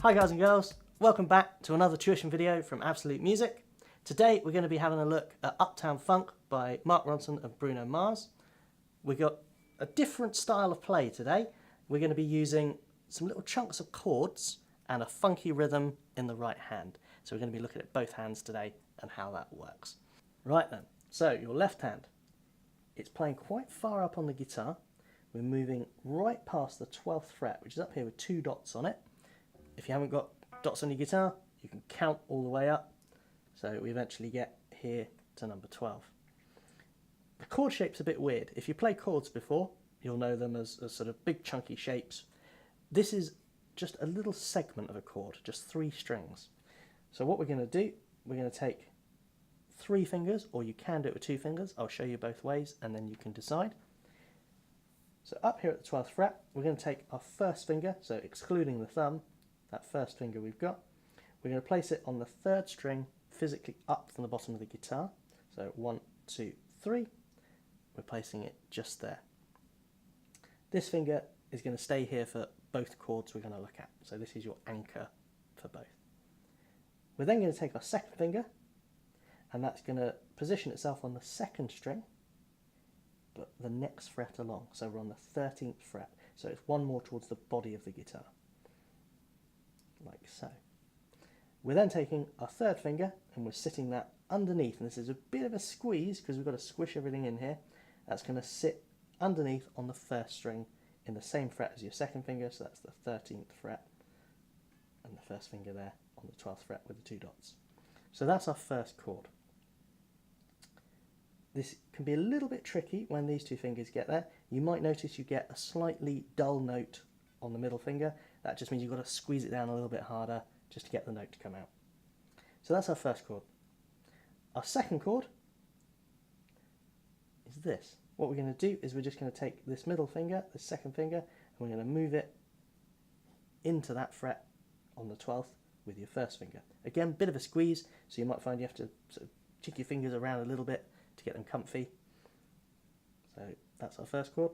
Hi guys and girls, welcome back to another tuition video from Absolute Music. Today we're going to be having a look at Uptown Funk by Mark Ronson and Bruno Mars. We've got a different style of play today. We're going to be using some little chunks of chords and a funky rhythm in the right hand. So we're going to be looking at both hands today and how that works. Right then, so your left hand, it's playing quite far up on the guitar. We're moving right past the 12th fret, which is up here with 2 dots on it. If you haven't got dots on your guitar, you can count all the way up. So we eventually get here to number 12. The chord shape's a bit weird. If you play chords before, you'll know them as sort of big chunky shapes. This is just a little segment of a chord, just 3 strings. So what we're going to do, we're going to take 3 fingers, or you can do it with 2 fingers. I'll show you both ways and then you can decide. So up here at the 12th fret, we're going to take our first finger, so excluding the thumb, that first finger we've got, we're going to place it on the 3rd string physically up from the bottom of the guitar. So 1, 2, 3, we're placing it just there. This finger is going to stay here for both chords we're going to look at. So this is your anchor for both. We're then going to take our second finger, and that's going to position itself on the 2nd string, but the next fret along. So we're on the 13th fret. So it's one more towards the body of the guitar, like so. We're then taking our 3rd finger and we're sitting that underneath, and this is a bit of a squeeze because we've got to squish everything in here. That's going to sit underneath on the 1st string in the same fret as your 2nd finger, so that's the 13th fret, and the 1st finger there on the 12th fret with the 2 dots. So that's our first chord. This can be a little bit tricky when these 2 fingers get there. You might notice you get a slightly dull note on the middle finger. That just means you've got to squeeze it down a little bit harder just to get the note to come out. So that's our first chord. Our second chord is this. What we're going to do is we're just going to take this middle finger, the 2nd finger, and we're going to move it into that fret on the 12th with your 1st finger. Again, bit of a squeeze, so you might find you have to sort of jig your fingers around a little bit to get them comfy. So that's our first chord,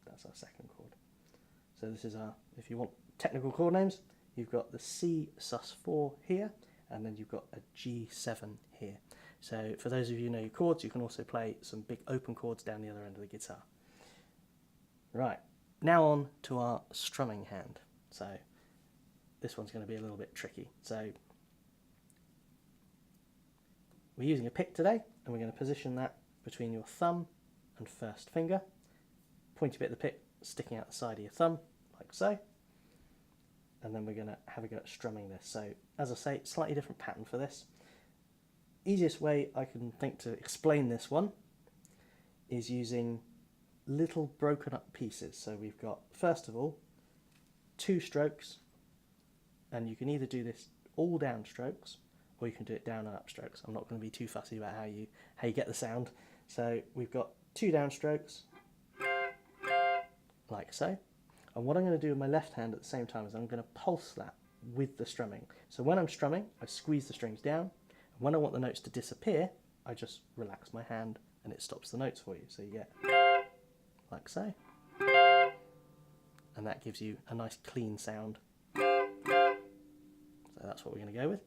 that's our second chord. So this is our, if you want technical chord names, you've got the C sus4 here, and then you've got a G7 here. So for those of you who know your chords, you can also play some big open chords down the other end of the guitar. Right, now on to our strumming hand. So this one's going to be a little bit tricky. So we're using a pick today, and we're going to position that between your thumb and 1st finger. Pointy bit of the pick sticking out the side of your thumb, like so. And then we're going to have a go at strumming this. So, as I say, slightly different pattern for this. Easiest way I can think to explain this one is using little broken up pieces. So we've got, first of all, 2 strokes, and you can either do this all down strokes, or you can do it down and up strokes. I'm not going to be too fussy about how you get the sound. So we've got 2 down strokes, like so. And what I'm going to do with my left hand at the same time is I'm going to pulse that with the strumming. So when I'm strumming, I squeeze the strings down. And when I want the notes to disappear, I just relax my hand and it stops the notes for you. So you get like so. And that gives you a nice clean sound. So that's what we're going to go with.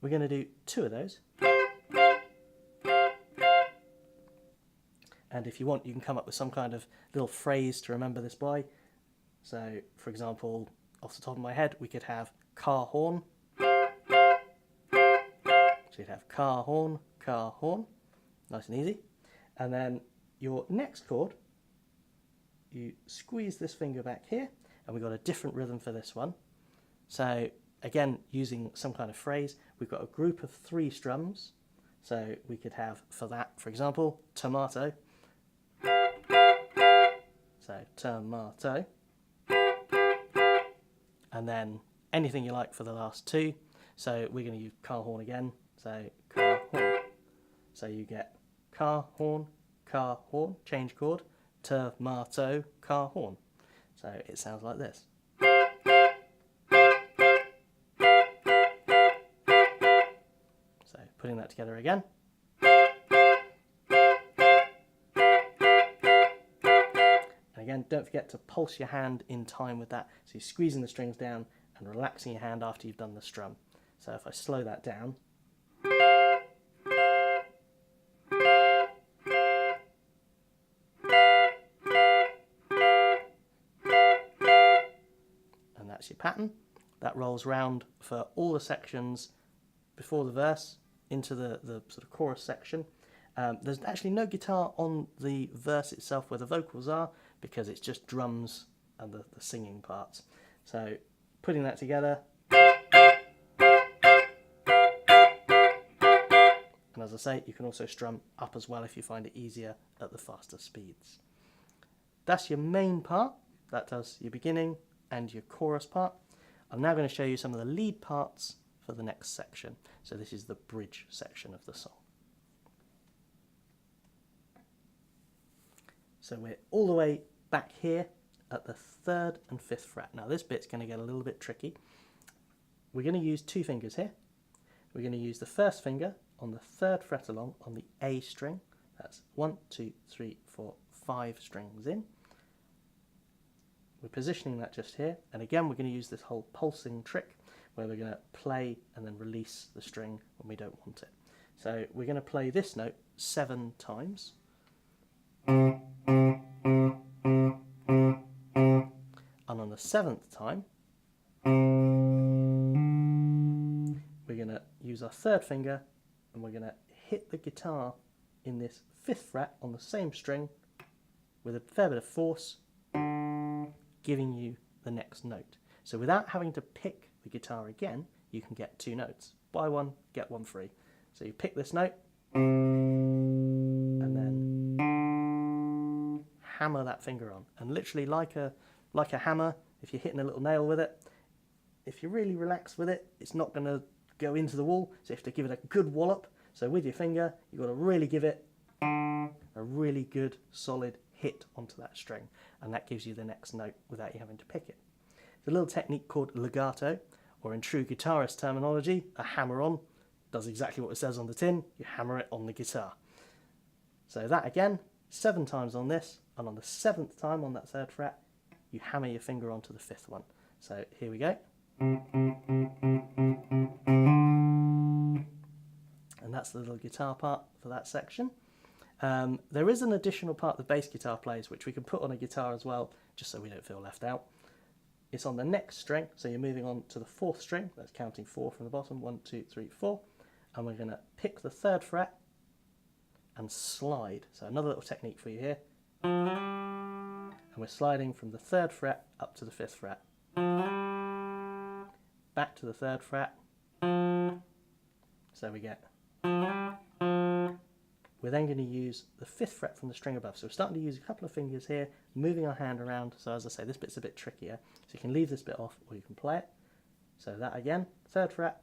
We're going to do 2 of those. And if you want, you can come up with some kind of little phrase to remember this by. So, for example, off the top of my head, we could have car horn. So you'd have car horn, nice and easy. And then your next chord, you squeeze this finger back here, and we've got a different rhythm for this one. So, again, using some kind of phrase, we've got a group of 3 strums. So we could have, for that, for example, tomato. So, tomato. And then anything you like for the last 2. So we're going to use car horn again. So car horn. So you get car horn, change chord, tomato, car horn. So it sounds like this. So putting that together again. Again, don't forget to pulse your hand in time with that. So you're squeezing the strings down and relaxing your hand after you've done the strum. So if I slow that down, and that's your pattern. That rolls round for all the sections before the verse into the sort of chorus section. There's actually no guitar on the verse itself where the vocals are, because it's just drums and the singing parts. So putting that together, and as I say, you can also strum up as well if you find it easier at the faster speeds. That's your main part. That does your beginning and your chorus part. I'm now going to show you some of the lead parts for the next section. So this is the bridge section of the song. So we're all the way back here at the 3rd and 5th fret. Now this bit's going to get a little bit tricky. We're going to use 2 fingers here. We're going to use the first finger on the 3rd fret along on the A string. That's 1, 2, 3, 4, 5 strings in. We're positioning that just here, and again we're going to use this whole pulsing trick where we're going to play and then release the string when we don't want it. So we're going to play this note 7 times. And on the 7th time, we're going to use our 3rd finger and we're going to hit the guitar in this 5th fret on the same string with a fair bit of force, giving you the next note. So without having to pick the guitar again, you can get 2 notes. Buy one, get one free. So you pick this note and then hammer that finger on. And literally like a hammer, if you're hitting a little nail with it, if you really relax with it, it's not going to go into the wall. So you have to give it a good wallop. So with your finger, you've got to really give it a really good solid hit onto that string, and that gives you the next note without you having to pick it. It's a little technique called legato, or in true guitarist terminology, a hammer-on. Does exactly what it says on the tin, you hammer it on the guitar. So that again, 7 times on this, and on the 7th time on that 3rd fret, you hammer your finger onto the 5th one. So here we go. And that's the little guitar part for that section. There is an additional part the bass guitar plays, which we can put on a guitar as well, just so we don't feel left out. It's on the next string, so you're moving on to the 4th string. That's counting 4 from the bottom, 1, 2, 3, 4. And we're going to pick the 3rd fret and slide. So another little technique for you here. And we're sliding from the 3rd fret up to the 5th fret. Back to the 3rd fret. So we get... We're then going to use the 5th fret from the string above. So we're starting to use a couple of fingers here, moving our hand around. So as I say, this bit's a bit trickier. So you can leave this bit off or you can play it. So that again, 3rd fret,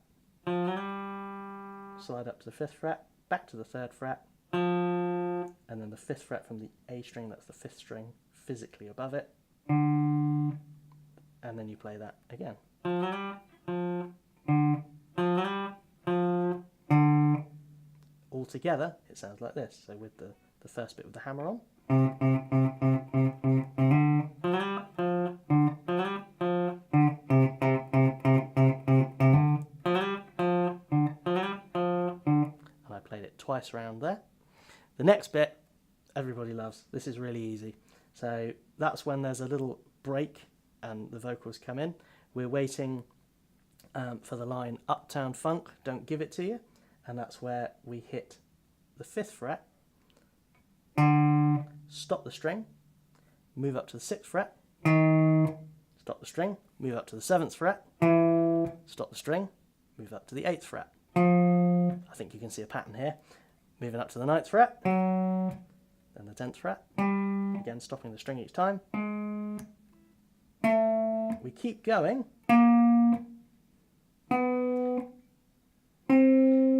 slide up to the 5th fret, back to the 3rd fret, and then the 5th fret from the A string, that's the 5th string, physically above it. And then you play that again. All together, it sounds like this. So with the first bit with the hammer on. And I played it twice around there. The next bit, everybody loves. This is really easy. So that's when there's a little break and the vocals come in. We're waiting for the line Uptown Funk, don't give it to you. And that's where we hit the 5th fret, stop the string, move up to the 6th fret, stop the string, move up to the 7th fret, stop the string, move up to the 8th fret. I think you can see a pattern here. Moving up to the 9th fret, then the 10th fret, again stopping the string each time. We keep going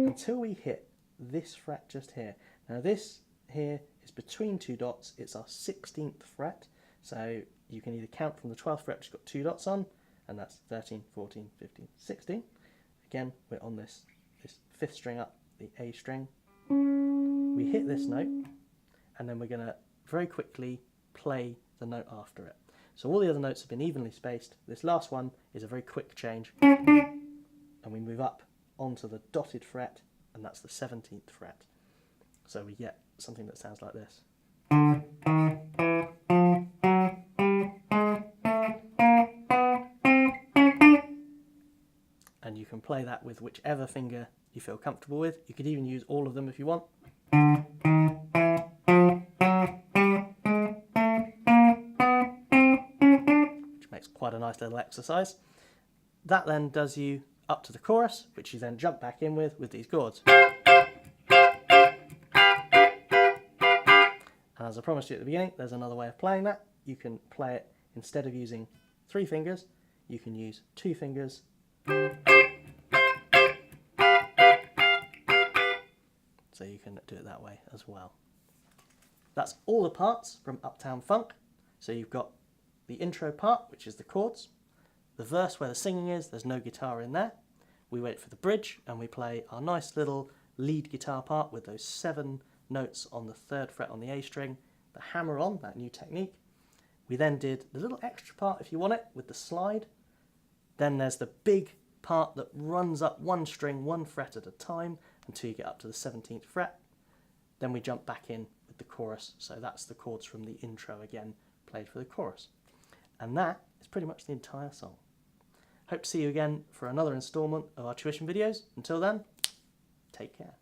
until we hit this fret just here. Now this here is between 2 dots, it's our 16th fret, so you can either count from the 12th fret which has got 2 dots on, and that's 13, 14, 15, 16. Again, we're on this 5th string up, the A string. We hit this note, and then we're going to very quickly play the note after it. So all the other notes have been evenly spaced. This last one is a very quick change. And we move up onto the dotted fret, and that's the 17th fret. So we get something that sounds like this. And you can play that with whichever finger you feel comfortable with. You could even use all of them if you want. Which makes quite a nice little exercise. That then does you up to the chorus, which you then jump back in with these chords. And as I promised you at the beginning, there's another way of playing that. You can play it, instead of using 3 fingers, you can use 2 fingers. So you can do it that way as well. That's all the parts from Uptown Funk. So you've got the intro part, which is the chords. The verse where the singing is, there's no guitar in there. We wait for the bridge and we play our nice little lead guitar part with those 7 notes on the 3rd fret on the A string, the hammer on, that new technique. We then did the little extra part, if you want it, with the slide. Then there's the big part that runs up 1 string, 1 fret at a time until you get up to the 17th fret. Then we jump back in with the chorus, so that's the chords from the intro again, played for the chorus. And that is pretty much the entire song. Hope to see you again for another instalment of our tuition videos. Until then, take care.